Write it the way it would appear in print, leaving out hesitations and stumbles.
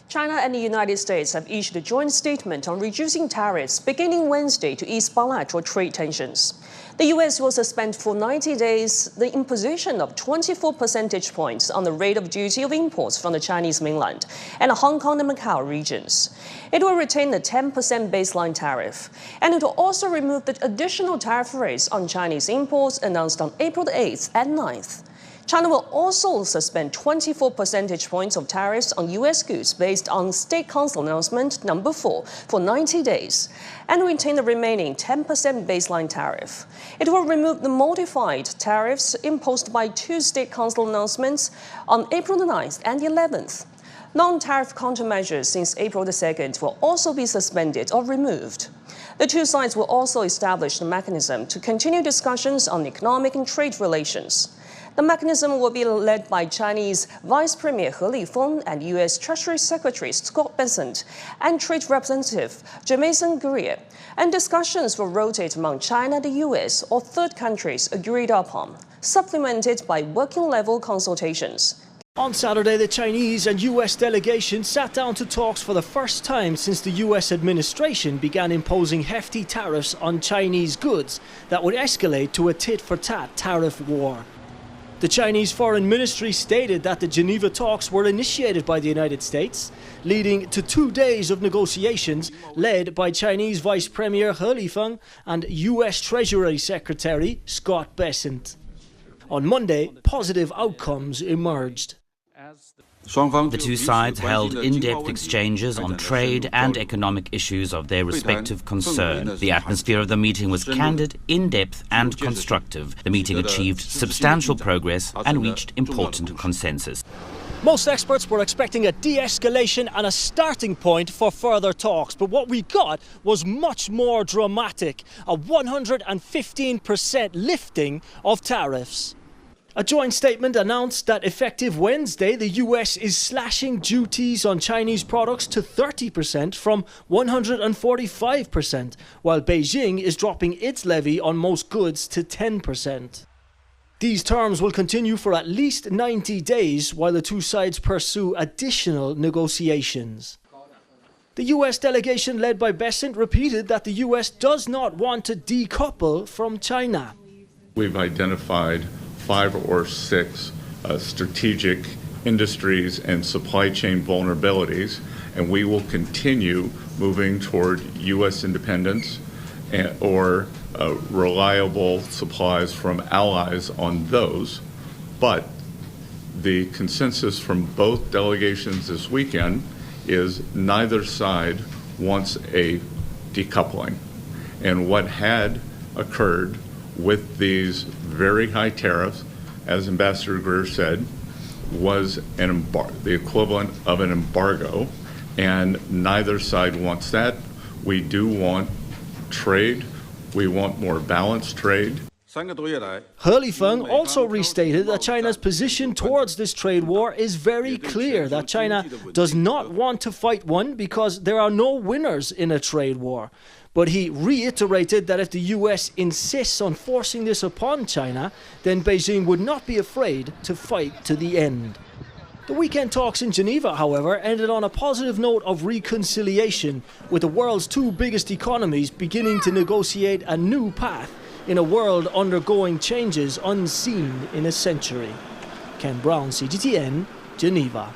China and the United States have issued a joint statement on reducing tariffs beginning Wednesday to ease bilateral trade tensions. The U.S. will suspend for 90 days the imposition of 24 percentage points on the rate of duty of imports from the Chinese mainland and Hong Kong and Macau regions. It will retain the 10% baseline tariff, and it will also remove the additional tariff rates on Chinese imports announced on April 8th and 9th. China will also suspend 24 percentage points of tariffs on U.S. goods based on State Council Announcement No. 4 for 90 days and retain the remaining 10% baseline tariff. It will remove the modified tariffs imposed by two State Council announcements on April 9th and 11th. Non-tariff countermeasures since April 2nd will also be suspended or removed. The two sides will also establish the mechanism to continue discussions on economic and trade relations. The mechanism will be led by Chinese Vice Premier He Lifeng and U.S. Treasury Secretary Scott Bessent and Trade Representative Jamieson Greer, and discussions will rotate among China, the U.S., or third countries agreed upon, supplemented by working-level consultations. On Saturday, the Chinese and U.S. delegations sat down to talks for the first time since the U.S. administration began imposing hefty tariffs on Chinese goods that would escalate to a tit-for-tat tariff war. The Chinese Foreign Ministry stated that the Geneva talks were initiated by the United States, leading to 2 days of negotiations led by Chinese Vice Premier He Lifeng and U.S. Treasury Secretary Scott Bessent. On Monday, positive outcomes emerged. The two sides held in-depth exchanges on trade and economic issues of their respective concern. The atmosphere of the meeting was candid, in-depth and constructive. The meeting achieved substantial progress and reached important consensus. Most experts were expecting a de-escalation and a starting point for further talks, but what we got was much more dramatic, a 115% lifting of tariffs. A joint statement announced that effective Wednesday, the US is slashing duties on Chinese products to 30% from 145%, while Beijing is dropping its levy on most goods to 10%. These terms will continue for at least 90 days while the two sides pursue additional negotiations. The US delegation led by Bessent repeated that the US does not want to decouple from China. We've identified 5 or 6 strategic industries and supply chain vulnerabilities, and we will continue moving toward U.S. independence or reliable supplies from allies on those. But the consensus from both delegations this weekend is neither side wants a decoupling. And what had occurred with these very high tariffs, as Ambassador Greer said, was the equivalent of an embargo, and neither side wants that. We do want trade. We want more balanced trade. He Lifeng also restated that China's position towards this trade war is very clear, that China does not want to fight one because there are no winners in a trade war. But he reiterated that if the US insists on forcing this upon China, then Beijing would not be afraid to fight to the end. The weekend talks in Geneva, however, ended on a positive note of reconciliation, with the world's two biggest economies beginning to negotiate a new path in a world undergoing changes unseen in a century. Ken Brown, CGTN, Geneva.